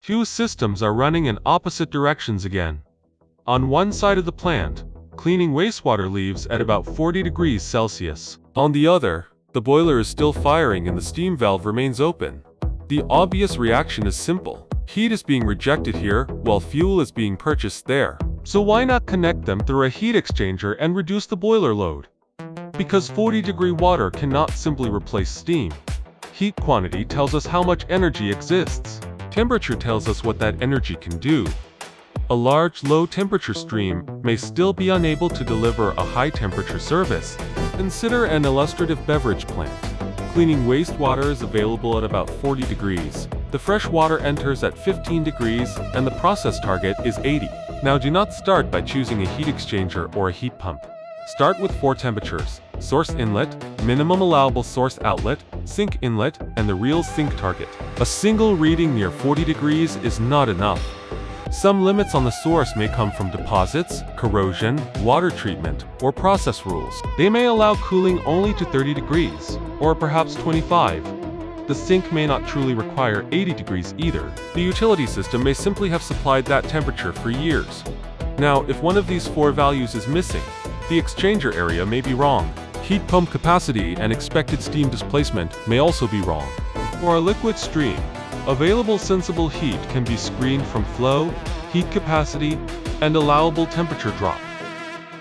Two systems are running in opposite directions again. On one side of the plant, cleaning wastewater leaves at about 40 degrees Celsius. On the other, the boiler is still firing and the steam valve remains open. The obvious reaction is simple. Heat is being rejected here, while fuel is being purchased there. So why not connect them through a heat exchanger and reduce the boiler load? Because 40-degree water cannot simply replace steam. Heat quantity tells us how much energy exists. Temperature tells us what that energy can do. A large low-temperature stream may still be unable to deliver a high-temperature service. Consider an illustrative beverage plant. Cleaning wastewater is available at about 40 degrees. The fresh water enters at 15 degrees, and the process target is 80. Now do not start by choosing a heat exchanger or a heat pump. Start with 4 temperatures: source inlet, minimum allowable source outlet, sink inlet, and the real sink target. A single reading near 40 degrees is not enough. Some limits on the source may come from deposits, corrosion, water treatment, or process rules. They may allow cooling only to 30 degrees, or perhaps 25. The sink may not truly require 80 degrees either. The utility system may simply have supplied that temperature for years. Now, if one of these 4 values is missing, the exchanger area may be wrong. Heat pump capacity and expected steam displacement may also be wrong. For a liquid stream, available sensible heat can be screened from flow, heat capacity, and allowable temperature drop.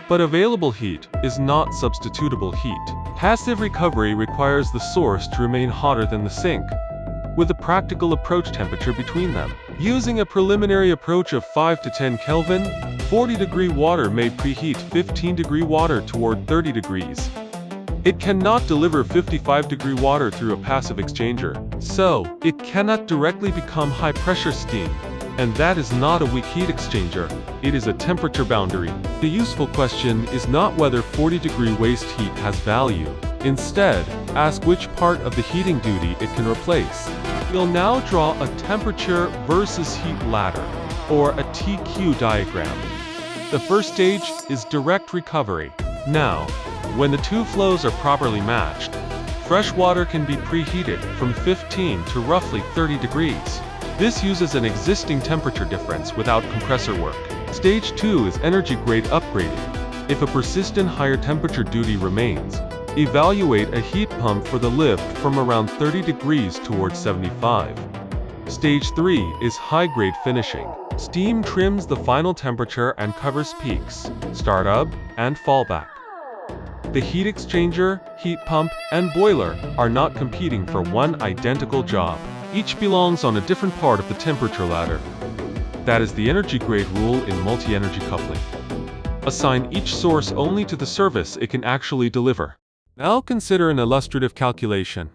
But available heat is not substitutable heat. Passive recovery requires the source to remain hotter than the sink, with a practical approach temperature between them. Using a preliminary approach of 5 to 10 Kelvin, 40-degree water may preheat 15-degree water toward 30 degrees. It cannot deliver 55-degree water through a passive exchanger, so it cannot directly become high-pressure steam. And that is not a weak heat exchanger, it is a temperature boundary. The useful question is not whether 40-degree waste heat has value. Instead, ask which part of the heating duty it can replace. We'll now draw a temperature versus heat ladder, or a TQ diagram. The first stage is direct recovery. Now, when the two flows are properly matched, fresh water can be preheated from 15 to roughly 30 degrees. This uses an existing temperature difference without compressor work. Stage 2 is energy grade upgrading. If a persistent higher temperature duty remains, evaluate a heat pump for the lift from around 30 degrees towards 75. Stage 3 is high grade finishing. Steam trims the final temperature and covers peaks, startup, and fallback. The heat exchanger, heat pump, and boiler are not competing for one identical job. Each belongs on a different part of the temperature ladder. That is the energy grade rule in multi-energy coupling. Assign each source only to the service it can actually deliver. Now consider an illustrative calculation.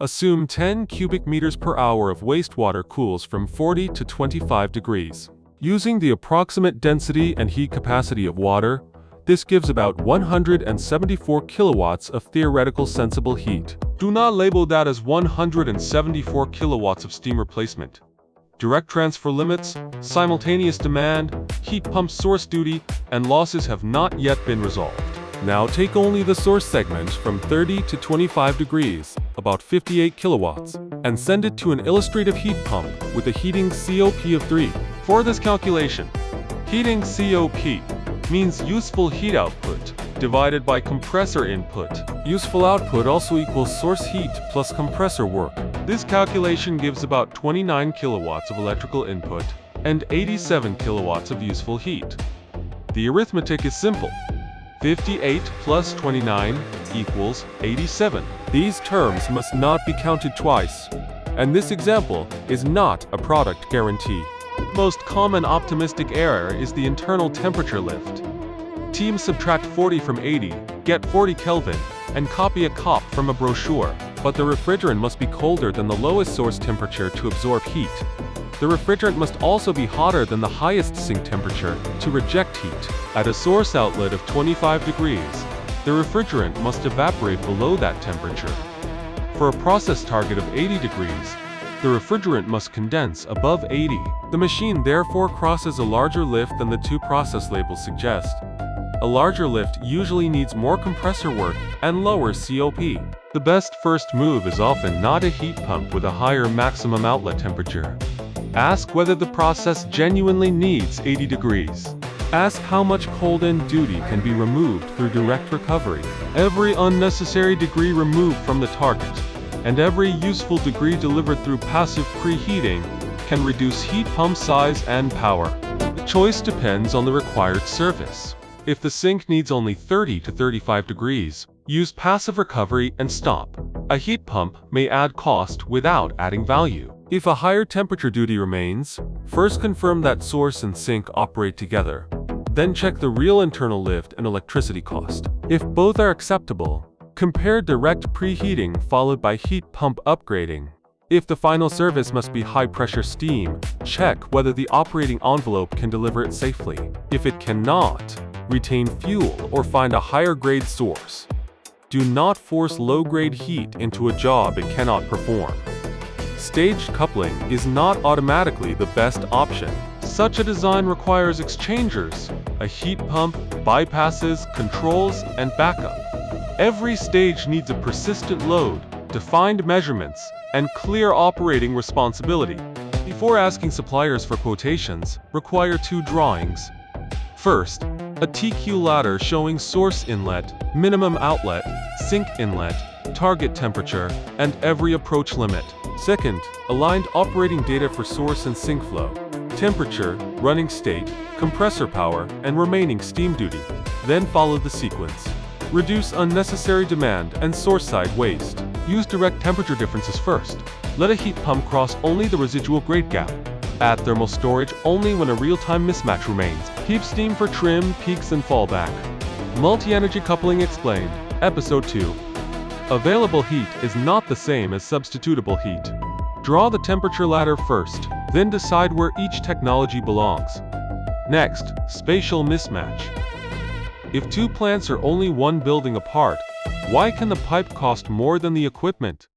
Assume 10 cubic meters per hour of wastewater cools from 40 to 25 degrees. Using the approximate density and heat capacity of water, this gives about 174 kilowatts of theoretical sensible heat. Do not label that as 174 kilowatts of steam replacement. Direct transfer limits, simultaneous demand, heat pump source duty, and losses have not yet been resolved. Now take only the source segment from 30 to 25 degrees, about 58 kilowatts, and send it to an illustrative heat pump with a heating COP of 3. For this calculation, heating COP means useful heat output divided by compressor input. Useful output also equals source heat plus compressor work. This calculation gives about 29 kilowatts of electrical input and 87 kilowatts of useful heat. The arithmetic is simple. 58 plus 29 equals 87. These terms must not be counted twice, and this example is not a product guarantee. Most common optimistic error is the internal temperature lift. Teams subtract 40 from 80, get 40 Kelvin, and copy a COP from a brochure. But the refrigerant must be colder than the lowest source temperature to absorb heat. The refrigerant must also be hotter than the highest sink temperature to reject heat. At a source outlet of 25 degrees, the refrigerant must evaporate below that temperature. For a process target of 80 degrees, the refrigerant must condense above 80. The machine therefore crosses a larger lift than the two process labels suggest. A larger lift usually needs more compressor work and lower COP. The best first move is often not a heat pump with a higher maximum outlet temperature. Ask whether the process genuinely needs 80 degrees. Ask how much cold-end duty can be removed through direct recovery. Every unnecessary degree removed from the target, and every useful degree delivered through passive preheating, can reduce heat pump size and power. The choice depends on the required surface. If the sink needs only 30 to 35 degrees, use passive recovery and stop. A heat pump may add cost without adding value. If a higher temperature duty remains, first confirm that source and sink operate together. Then check the real internal lift and electricity cost. If both are acceptable, compare direct preheating followed by heat pump upgrading. If the final service must be high-pressure steam, check whether the operating envelope can deliver it safely. If it cannot, retain fuel or find a higher-grade source. Do not force low-grade heat into a job it cannot perform. Staged coupling is not automatically the best option. Such a design requires exchangers, a heat pump, bypasses, controls, and backup. Every stage needs a persistent load, defined measurements, and clear operating responsibility. Before asking suppliers for quotations, require 2 drawings. First, a TQ ladder showing source inlet, minimum outlet, sink inlet, target temperature, and every approach limit. Second, aligned operating data for source and sink flow, temperature, running state, compressor power, and remaining steam duty. Then follow the sequence. Reduce unnecessary demand and source-side waste. Use direct temperature differences first. Let a heat pump cross only the residual grade gap. Add thermal storage only when a real-time mismatch remains. Keep steam for trim, peaks, and fallback. Multi-energy coupling explained, Episode 2. Available heat is not the same as substitutable heat. Draw the temperature ladder first, then decide where each technology belongs. Next, spatial mismatch. If 2 plants are only 1 building apart, why can the pipe cost more than the equipment?